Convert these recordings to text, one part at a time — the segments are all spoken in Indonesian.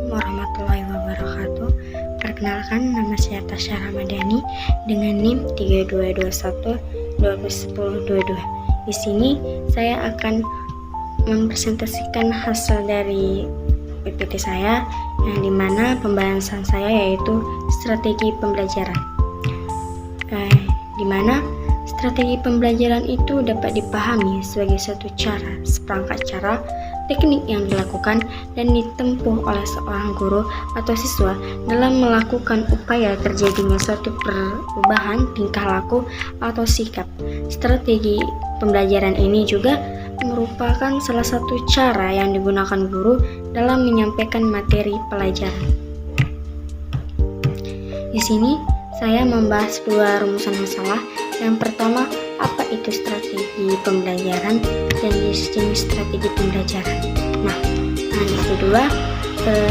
Assalamualaikum warahmatullahi wabarakatuh. Perkenalkan, nama saya Tasya Ramadhani dengan NIM 3221-2010-22. Di sini saya akan mempresentasikan hasil dari PPT saya, yang dimana pembahasan saya yaitu strategi pembelajaran. Dimana strategi pembelajaran itu dapat dipahami sebagai suatu cara, seperangkat cara, teknik yang dilakukan dan ditempuh oleh seorang guru atau siswa dalam melakukan upaya terjadinya suatu perubahan tingkah laku atau sikap. Strategi pembelajaran ini juga merupakan salah satu cara yang digunakan guru dalam menyampaikan materi pelajaran. Di sini saya membahas dua rumusan masalah. Yang pertama, apa itu strategi pembelajaran dan jenis strategi pembelajaran. Nah, yang kedua,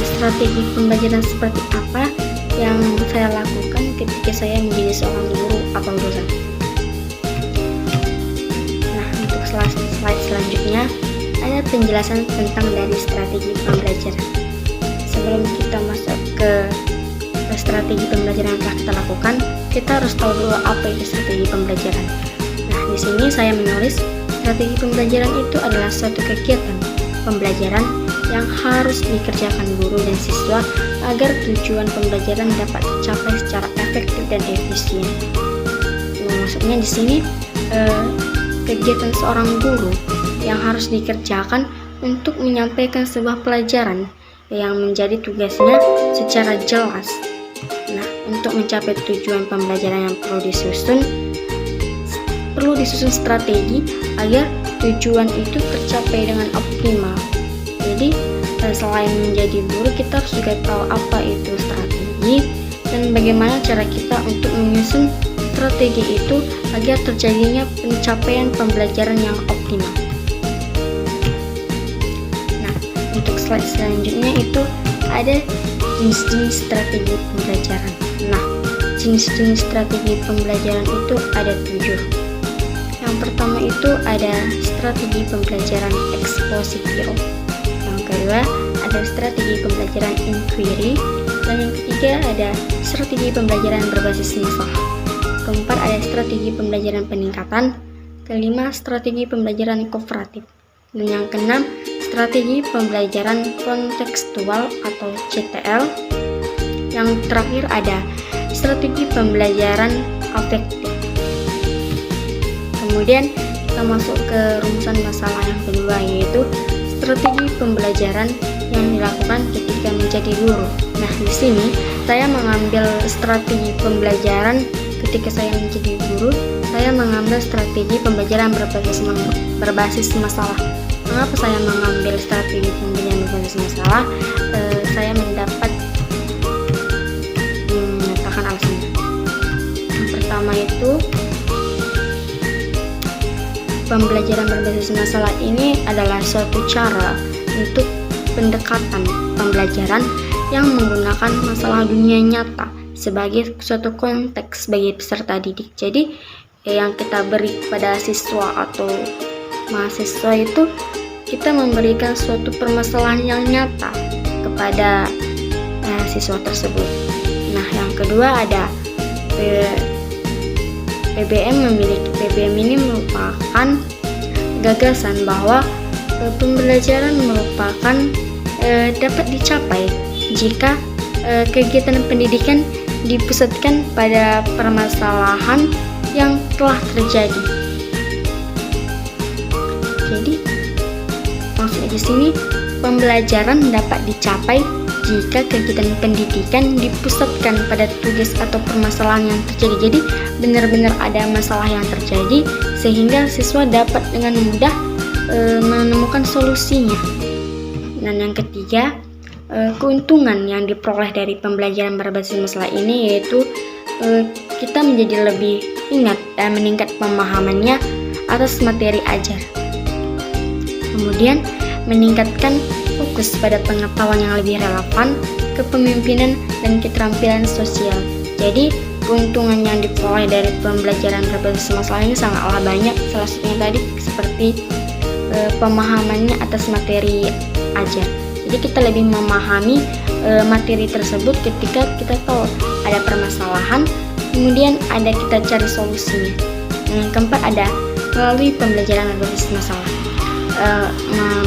strategi pembelajaran seperti apa yang saya lakukan ketika saya menjadi seorang guru atau dosen. Nah, untuk slide selanjutnya ada penjelasan tentang dari strategi pembelajaran. Sebelum kita masuk ke strategi pembelajaran yang telah kita lakukan, kita harus tahu dulu apa itu strategi pembelajaran. Nah, di sini saya menulis strategi pembelajaran itu adalah suatu kegiatan pembelajaran yang harus dikerjakan guru dan siswa agar tujuan pembelajaran dapat dicapai secara efektif dan efisien. Nah, maksudnya di sini kegiatan seorang guru yang harus dikerjakan untuk menyampaikan sebuah pelajaran yang menjadi tugasnya secara jelas. Nah, untuk mencapai tujuan pembelajaran yang perlu disusun strategi agar tujuan itu tercapai dengan optimal. Jadi, selain menjadi guru, kita harus juga tahu apa itu strategi dan bagaimana cara kita untuk menyusun strategi itu agar terjadinya pencapaian pembelajaran yang optimal. Nah, untuk slide selanjutnya itu ada jenis-jenis strategi pembelajaran. Nah, jenis-jenis strategi pembelajaran itu ada 7. Yang pertama itu ada strategi pembelajaran expositio. Yang kedua ada strategi pembelajaran inquiry. Dan yang ketiga ada strategi pembelajaran berbasis masalah. Keempat ada strategi pembelajaran peningkatan. Kelima strategi pembelajaran kooperatif. Dan yang keenam strategi pembelajaran kontekstual atau CTL. Yang terakhir ada strategi pembelajaran afektif. Kemudian kita masuk ke rumusan masalah yang kedua, yaitu strategi pembelajaran yang dilakukan ketika menjadi guru. Nah, di sini saya mengambil strategi pembelajaran ketika saya menjadi guru. Saya mengambil strategi pembelajaran berbasis masalah. Mengapa saya mengambil strategi pembelajaran berbasis masalah? Saya mendapat menyatakan alasannya. Yang pertama itu, pembelajaran berbasis masalah ini adalah suatu cara untuk pendekatan pembelajaran yang menggunakan masalah dunia nyata sebagai suatu konteks bagi peserta didik. Jadi, yang kita beri kepada siswa atau mahasiswa itu, kita memberikan suatu permasalahan yang nyata kepada siswa tersebut. Nah, yang kedua ada PBM ini merupakan gagasan bahwa pembelajaran merupakan dapat dicapai jika kegiatan pendidikan dipusatkan pada permasalahan yang telah terjadi. Jadi, maksudnya di sini pembelajaran dapat dicapai jika kegiatan pendidikan dipusatkan pada tugas atau permasalahan yang terjadi. Jadi, benar-benar ada masalah yang terjadi sehingga siswa dapat dengan mudah menemukan solusinya. Dan yang ketiga, keuntungan yang diperoleh dari pembelajaran berbasis masalah ini yaitu kita menjadi lebih ingat dan meningkat pemahamannya atas materi ajar. Kemudian meningkatkan fokus pada pengetahuan yang lebih relevan, kepemimpinan, dan keterampilan sosial. Jadi, keuntungan yang diperoleh dari pembelajaran berbasis masalah ini sangatlah banyak. Salah satunya tadi seperti pemahamannya atas materi ajar. Jadi kita lebih memahami materi tersebut ketika kita tahu ada permasalahan, kemudian ada kita cari solusinya. Yang keempat ada melalui pembelajaran berbasis masalah,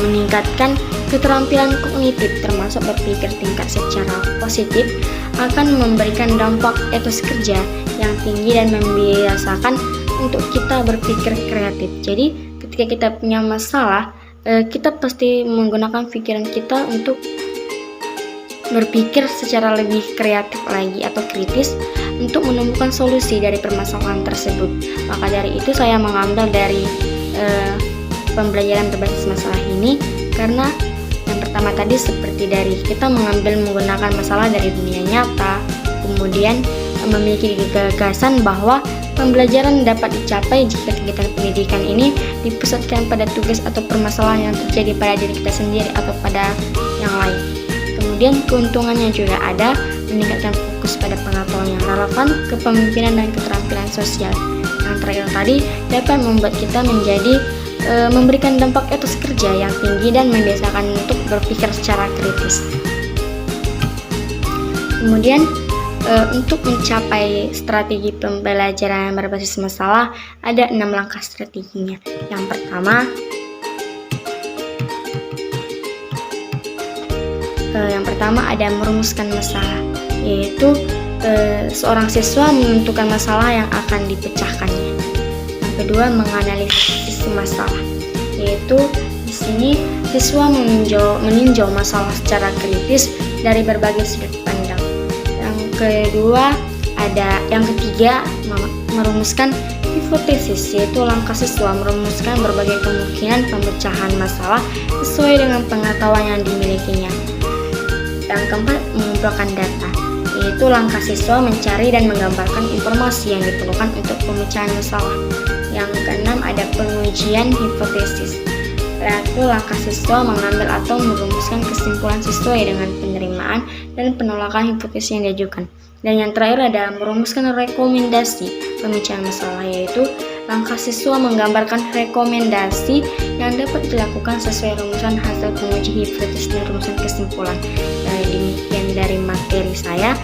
meningkatkan keterampilan kognitif termasuk berpikir tingkat secara positif akan memberikan dampak etos kerja yang tinggi dan membiasakan untuk kita berpikir kreatif. Jadi ketika kita punya masalah, kita pasti menggunakan pikiran kita untuk berpikir secara lebih kreatif lagi atau kritis untuk menemukan solusi dari permasalahan tersebut. Maka dari itu saya mengambil dari pembelajaran berbasis masalah ini, karena yang pertama tadi seperti dari kita mengambil menggunakan masalah dari dunia nyata, kemudian memiliki gagasan bahwa pembelajaran dapat dicapai jika kegiatan pendidikan ini dipusatkan pada tugas atau permasalahan yang terjadi pada diri kita sendiri atau pada yang lain. Kemudian keuntungannya juga ada, meningkatkan fokus pada pengetahuan yang relevan, kepemimpinan dan keterampilan sosial. Yang terakhir tadi dapat membuat kita menjadi memberikan dampak etos kerja yang tinggi dan membiasakan untuk berpikir secara kritis. Kemudian untuk mencapai strategi pembelajaran berbasis masalah ada 6 langkah strateginya. Yang pertama ada merumuskan masalah, yaitu seorang siswa menentukan masalah yang akan dipecahkannya. Yang kedua menganalisis masalah, yaitu di sini siswa meninjau masalah secara kritis dari berbagai sudut pandang. Yang ketiga merumuskan hipotesis, yaitu langkah siswa merumuskan berbagai kemungkinan pemecahan masalah sesuai dengan pengetahuan yang dimilikinya. Yang keempat mengumpulkan data, yaitu langkah siswa mencari dan menggambarkan informasi yang diperlukan untuk pemecahan masalah. Yang keenam ada pengujian hipotesis, yaitu langkah siswa mengambil atau merumuskan kesimpulan sesuai dengan penerimaan dan penolakan hipotesis yang diajukan. Dan yang terakhir ada merumuskan rekomendasi pemecahan masalah, yaitu langkah siswa menggambarkan rekomendasi yang dapat dilakukan sesuai rumusan hasil penguji hipotesis dan rumusan kesimpulan. Demikian dari materi saya.